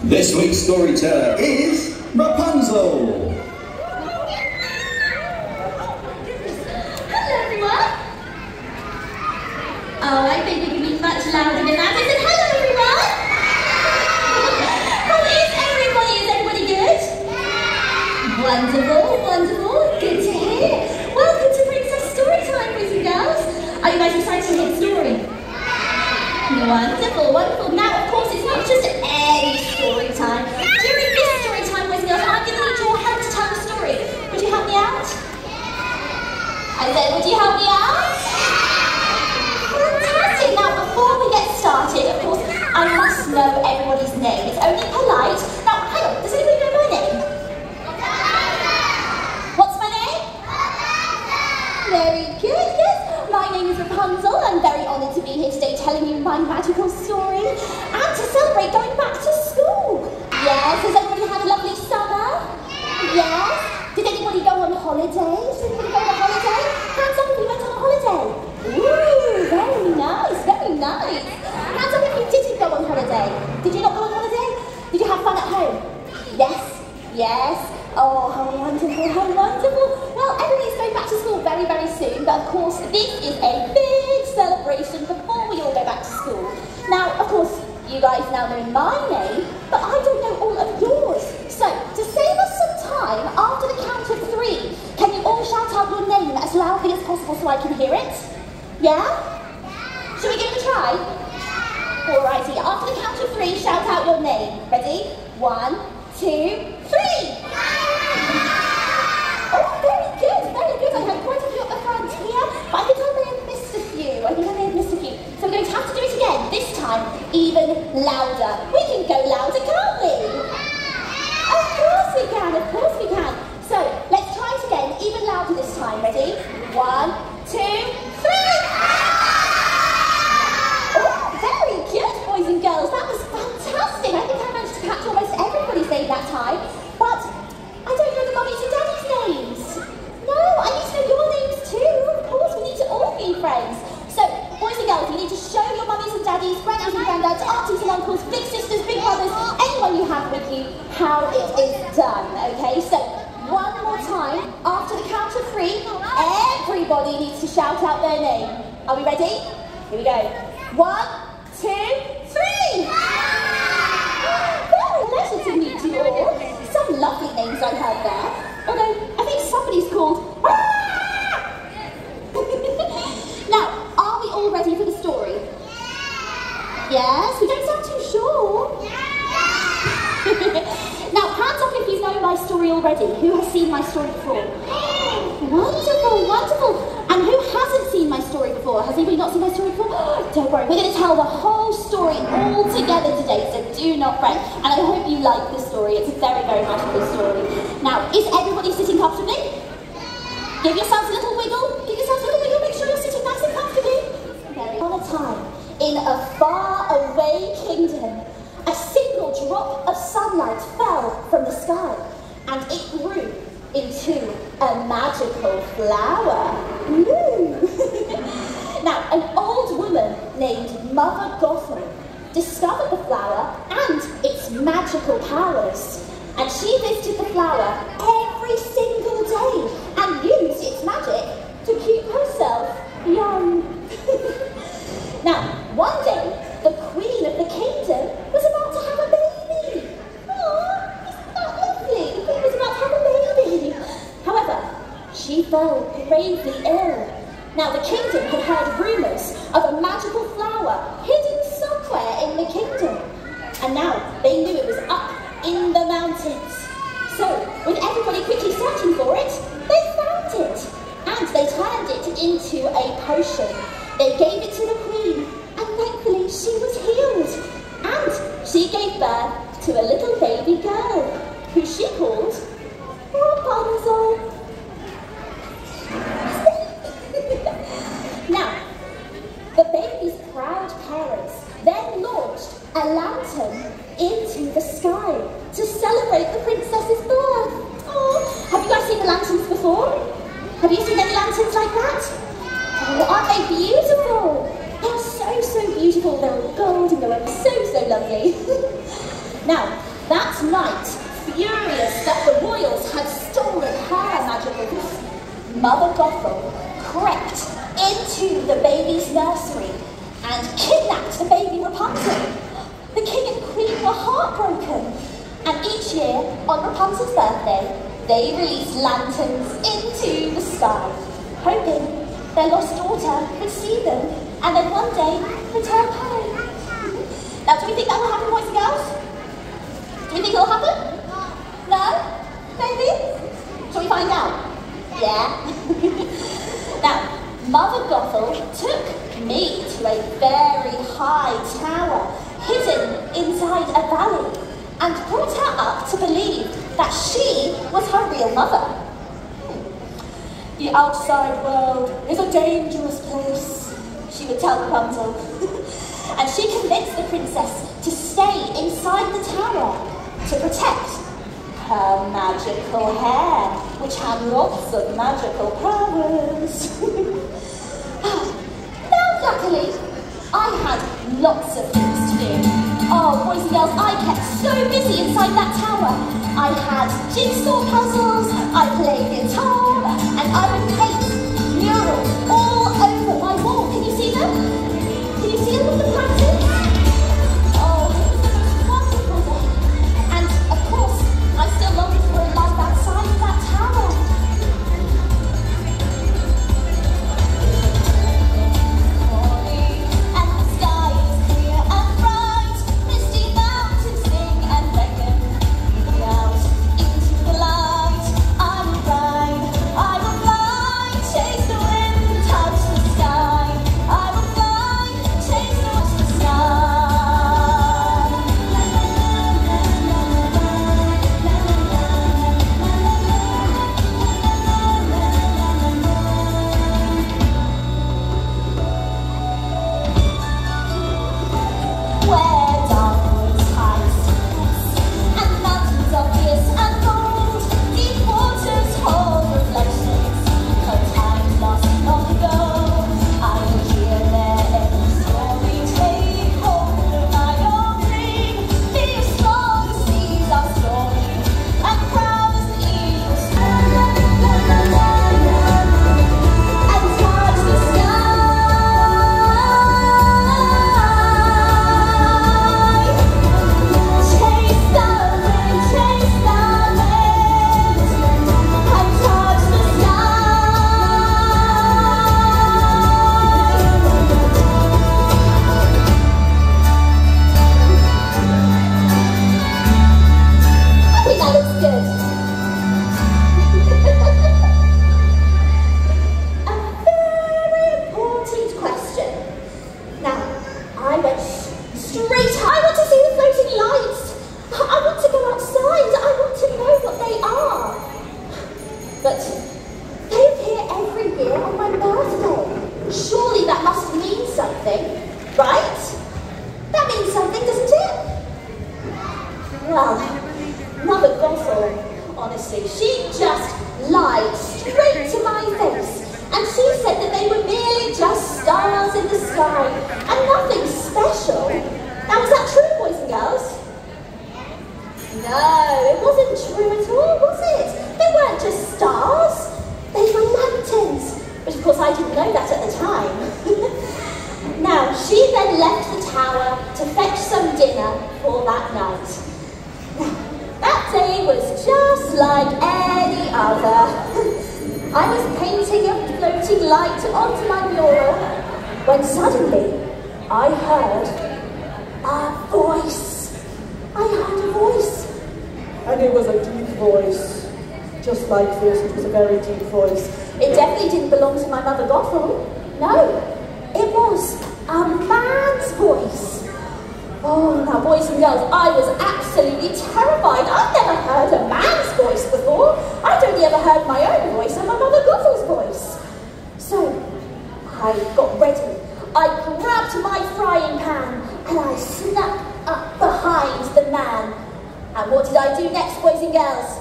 This week's storyteller is Rapunzel. Hello everyone. Oh, I think we can be much louder than that. I said hello everyone. How is everybody? Is everybody good? Wonderful, wonderful. Good to hear. Welcome to Princess Storytime, boys and girls. Are you guys excited to hear the story? Wonderful, wonderful. Now, of course, it's not just any story time. During this story time, boys and girls, I'm going to need your help to tell the story. Would you help me out? I said, would you help me out? Fantastic. Now, before we get started, of course, I must know everybody's name. It's only polite. Now, hang on. Does anybody know my name? What's my name? Very good, yes. My name is Rapunzel. I'm very honoured to be here today telling you my magical story and to celebrate going back to school. Yes, has everybody had a lovely summer? Yes. Did anybody go on holiday? Did anybody go on a holiday? Hands up if you went on a holiday. Ooh, very nice, very nice. Hands up if you didn't go on holiday. Did you not go on holiday? Did you have fun at home? Yes, yes. Oh, how wonderful, how wonderful. Well, everybody's going back to school very, very soon, but of course, this is a big celebration before we all go back to school. Now, of course, you guys now know my name, but I don't know all of yours. So, to save us some time, after the count of 3, can you all shout out your name as loudly as possible so I can hear it? Yeah? Should we give it a try? Alrighty, after the count of 3, shout out your name. Ready? 1, 2, 3! Oh, very good, very good. I had quite a few at the front here, but I think I may have missed a few. So we're going to have to do it again, this time even louder. We can go louder, can't we? Of course we can, of course we can. So, let's try it again, even louder this time. Ready? 1, 2, 3! Oh, very good, boys and girls. That was fantastic. I think I managed to catch almost everybody's name that time. But I don't know the mummies and daddies' names. No, I need to know your names too. Of course, we need to all be friends. So, boys and girls, you need to show your mummies and daddies, grannies and granddads, aunties and uncles, big sisters, big brothers, anyone you have with you, how it is done, okay? So, one more time, after the count of 3, everybody needs to shout out their name. Are we ready? Here we go. 1, 2, 3! Very pleasure to meet you all. Some lovely names I heard there. Although, I think somebody's called... Now, are we all ready for the story? Yes? We don't sound too sure. Now, hands up if you know my story already. Who has seen my story before? Wonderful, wonderful. And who hasn't seen my story before? Has anybody not seen my story before? Don't worry, we're going to tell the whole story all together today, so do not fret. And I hope you like the story. It's a very, very magical story. Now, is everybody sitting comfortably? Give yourselves a little wiggle. Give yourselves a little wiggle. Make sure you're sitting nice and comfortably. Very on a time, in a far-away kingdom, a single drop of sunlight fell from the sky, and it grew into a magical flower. Now, an old woman named Mother Gothel discovered the flower and its magical powers, and she visited the flower every single day and used its magic to keep herself young. Now, one day, the queen of the kingdom was about to have a baby. Aww, isn't that lovely? The queen was about to have a baby. However, she fell gravely ill. Now, the kingdom had heard rumours of a magical flower hidden somewhere in the kingdom. And now they knew it was up in the mountains. So, with everybody quickly searching for it, they found it. And they turned it into a potion. They gave it to the queen, and thankfully she was healed. And she gave birth to a little baby girl, who she called Rapunzel. Now, the baby's proud parents then launched a lantern into the sky to celebrate the princess's birth. Oh, have you guys seen the lanterns before? Have you seen any lanterns like that? Oh, aren't they beautiful? They're so, so beautiful. They're all gold and they're so, so lovely. Now, That night, furious that the royals had stolen her magical gift, Mother Gothel crept into the baby's nursery and kidnapped the baby Rapunzel. The king and queen were heartbroken, and each year, on Rapunzel's birthday, they released lanterns into the sky, hoping their lost daughter would see them and then one day return home. Now, do we think that will happen, boys and girls? Do we think it'll happen? No? Maybe? Shall we find out? Yeah? Now, Mother Gothel took me to a very high tower hidden inside a valley and brought her up to believe that she was her real mother. The outside world is a dangerous place, she would tell Rapunzel. And she convinced the princess to stay inside the tower to protect her magical hair, which had lots of magical powers. Now, luckily, I had lots of things to do. Oh, boys and girls, I kept so busy inside that tower. I had jigsaw puzzles, I played guitar, and I would paint murals all over my wall. Can you see them? Can you see them with the practice? Oh, it was the most wonderful day. And, of course, I still longed for a life outside of that tower. And the sky is clear and bright, misty mountains sing and beckon me out into the light. I will ride, I will fly, chase the wind, touch the sky. I will fly, chase the wind, touch the where downwards heights and mountains of bliss and gold, deep waters hold reflections of time lost long ago. I will hear their every story, take hold of my own dream, be as strong as seas are stormy, and proud as the eagle's and touch the sky. Chase the wind, chase the wind, and touch the sky. I think that looks good. A very important question. Now, I went straight. I want to see the floating lights. I want to go outside. I want to know what they are. But they appear every year on my birthday. Surely that must mean something, right? That means something, doesn't it? Well, Mother Gothel, honestly, she just lied straight to my face. And she said that they were merely just stars in the sky and nothing special. Now, was that true, boys and girls? No, it wasn't true at all, was it? They weren't just stars. They were lanterns. But of course, I didn't know that at the time. Now, she then left the tower to fetch some dinner for that night. Now, that day was just like any other. I was painting a floating light onto my mural when suddenly I heard a voice. I heard a voice. And it was a deep voice. Just like this, it was a very deep voice. It definitely didn't belong to my Mother Gothel. No, it was a man's voice. Oh, now boys and girls, I was absolutely terrified. I've never heard a man's voice before. I'd only ever heard my own voice and my Mother Gothel's voice. So, I got ready. I grabbed my frying pan and I snuck up behind the man. And what did I do next, boys and girls?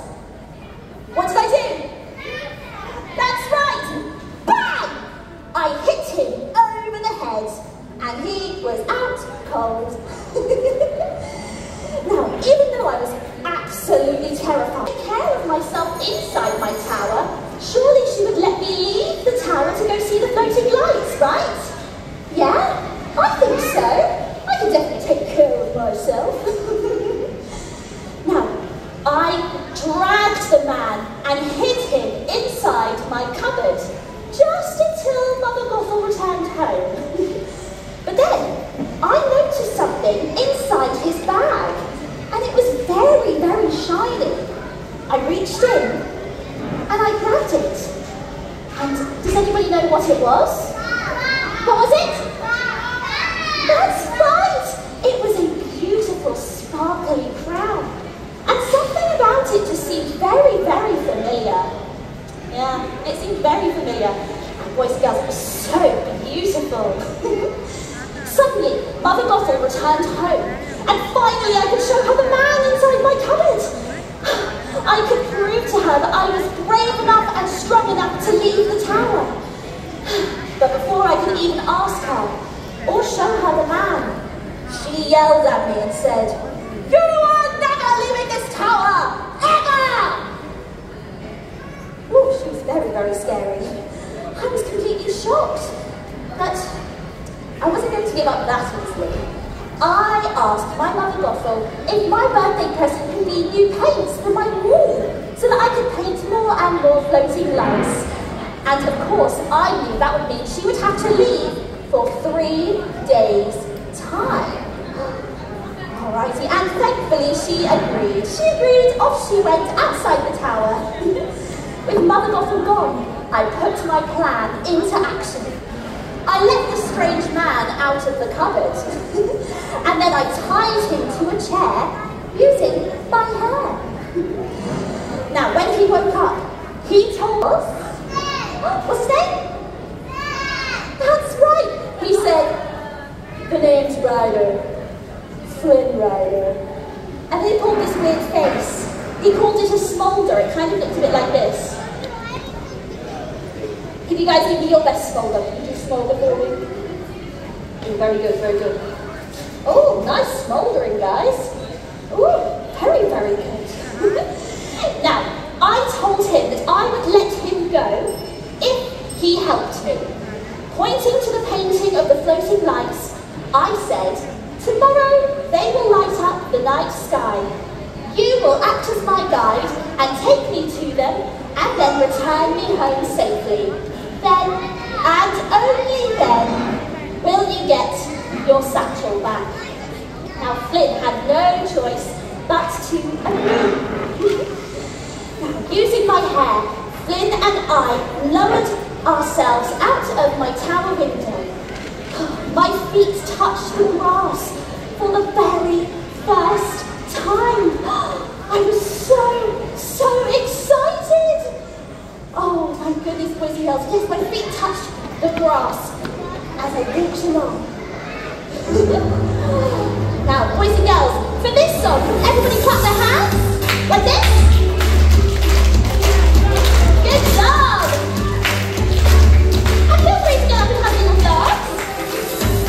What did I do? That's right! Bang! I hit him over the head and he was out cold. Now, even though I was inside my tower, surely she would let me leave the tower to go see the floating lights, right? Yeah, I think so. I can definitely take care of myself. Now, I dragged the man and hid him inside my cupboard, just until Mother Gothel returned home. But then, I noticed something inside his bag, and it was very, very shiny. I reached in, and I grabbed it. And does anybody know what it was? What was it? That's right! It was a beautiful, sparkly crown. And something about it just seemed very, very familiar. Yeah, it seemed very familiar. And boys and girls, it was so beautiful. Suddenly, Mother Gothel returned home, and finally I could show her the man inside my cupboard. I could prove to her that I was brave enough and strong enough to leave the tower. But before I could even ask her, or show her the man, she yelled at me and said, "You are never leaving this tower! Ever!" Oh, she was very, very scary. I was completely shocked. But I wasn't going to give up that easily. I asked my Mother Gothel if my birthday present could be new paints for my wall, so that I could paint more and more floating lights. And of course, I knew that would mean she would have to leave for 3 days' time. Alrighty, and thankfully she agreed. She agreed, off she went outside the tower. With Mother Gothel gone, I put my plan into action. I let the strange man out of the cupboard, and then I tied him to a chair using my hair. Now, when he woke up, he told us, what's his name? That's right, he said, "The name's Ryder, Flynn Ryder." And he pulled this weird face. He called it a smolder. It kind of looked a bit like this. Can you guys give me your best smolder? Can you do smolder for me? Oh, very good, very good. Oh, nice smoldering, guys. Oh, very, very good. Now, I told him that I would let him go if he helped me. Pointing to the painting of the floating lights, I said, "Tomorrow they will light up the night sky. You will act as my guide and take me to them and then return me home safely. Then, and only then, will you get your satchel back." Now, Flynn had no choice but to agree. Now, using my hair, Flynn and I lowered ourselves out of my tower window. My feet touched the grass for the very first time. I was so excited. Oh my goodness, boys and girls. Yes, my feet touched the grass as I walked along. Now, boys and girls, for this song, everybody clap their hands like this. Good job. And feel free to get up and have a little dance.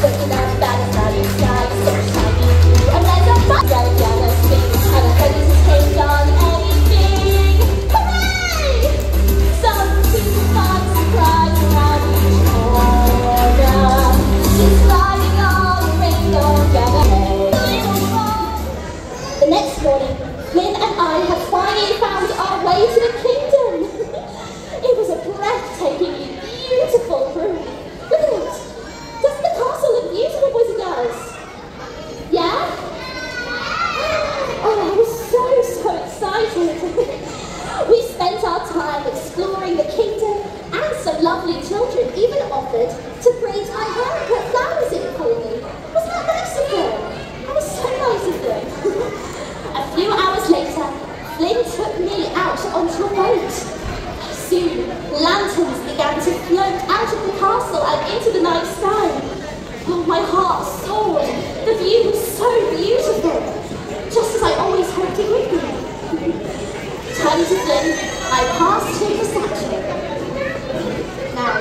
Looking up at the starry sky, so shiny blue, and there's a yellow, yellow things, and a fairy came on anything. Hooray! Some people find surprise around each corner. She's sliding on the rainbow, the next morning, Flynn and I had finally found our way to the kingdom. It was a breathtakingly beautiful room. Look at it. Doesn't the castle look beautiful, boys and girls? Yeah? Oh, I was so excited. We spent our time exploring the kingdom, and some lovely children even offered to braid my hair and put flowers in it for me. Wasn't that nice of them? That was so nice of them. A few hours later, Flynn took me out onto a boat. Soon, lanterns began to float out of the castle and into the night sky. Oh, my heart soared. The view was so beautiful, just as I always hoped it would be. Turning to Flynn, I passed him the satchel. Now,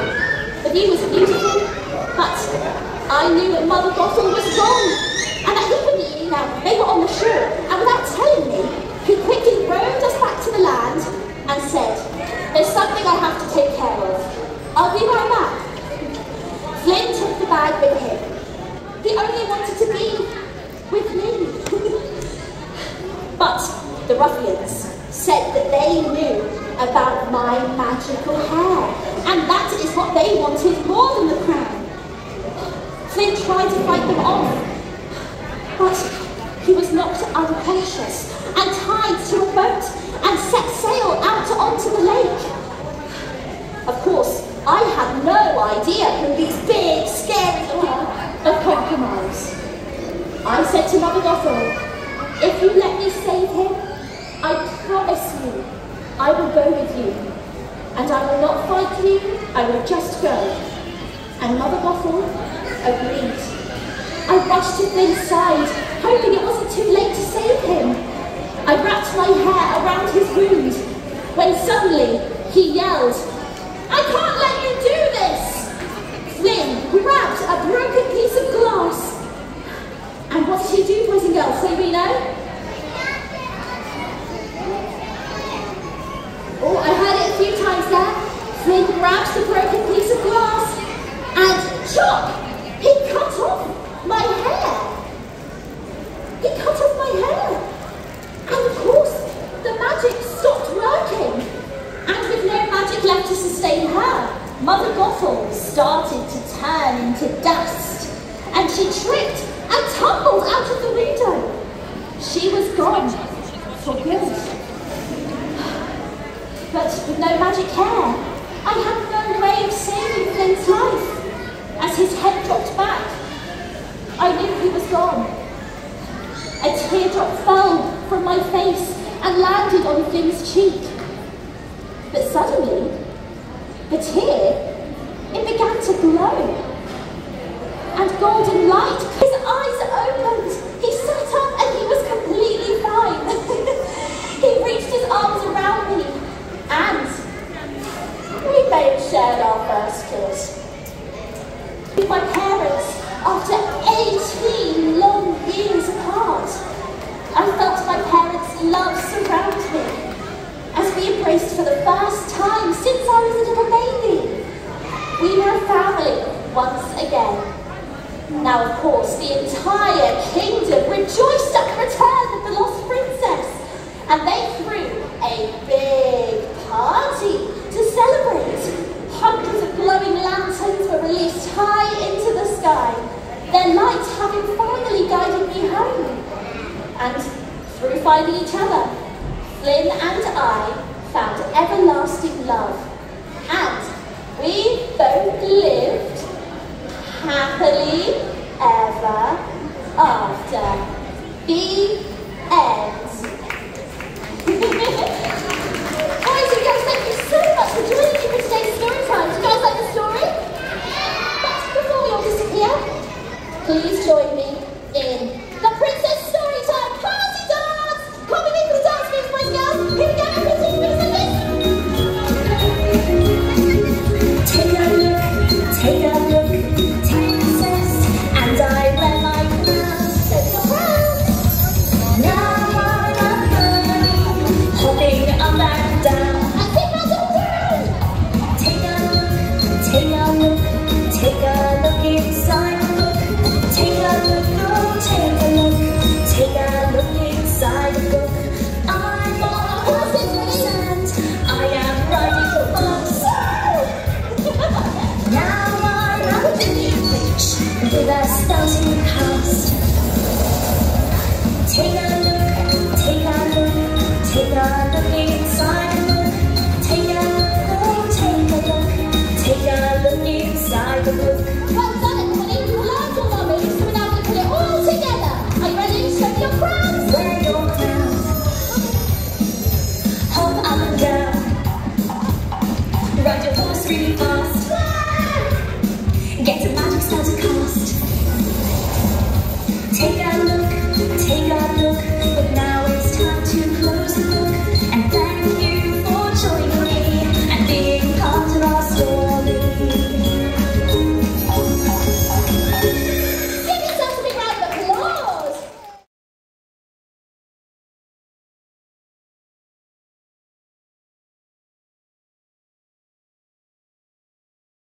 the view was beautiful, but I knew that Mother Gothel was wrong, and that he couldn't leave now. They were on the shore, and without telling me, he quickly rowed us back to the land and But the ruffians said that they knew about my magical hair, and that is what they wanted more than the crown. Flynn tried to fight them off, but he was knocked unconscious and tied to a boat and set sail out onto the lake. Of course, I had no idea who these big, scary were of compromise. I said to Mother Gothel, if you let me save him, I promise you I will go with you, and I will not fight you, I will just go. And Mother Gothel agreed. I rushed to Flynn's side, hoping it wasn't too late to save him. I wrapped my hair around his wound, when suddenly he yelled, I can't let you do this! Flynn grabbed a broken piece of glass. And what did he do, boys and girls, so we know? Oh, I heard it a few times there. Flynn grabbed the broken piece of glass and chop! He cut off my hair. He cut off my hair. And of course, the magic stopped working. And with no magic left to sustain her, Mother Gothel started to turn into dust. And she tripped and tumbled out of the window. She was gone for good. But with no magic hair, I had no way of saving Flynn's life. As his head dropped back, I knew he was gone. A teardrop fell from my face and landed on Flynn's cheek. But suddenly, the tear, it began to glow. And golden light, his eyes opened. He sat up and he was completely fine. He reached his arms around me. And we may have shared our first kiss. With my parents, after 18 long years apart, I felt my parents' love surround me as we embraced for the first time since I was a little baby. We were a family once again. Now, of course, the entire kingdom rejoiced at the return of the lost princess, and they threw a big party to celebrate. Hundreds of glowing lanterns were released high into the sky, their light having finally guided me home. And through finding each other, Flynn and I found everlasting love. And we both lived happily ever after. The end.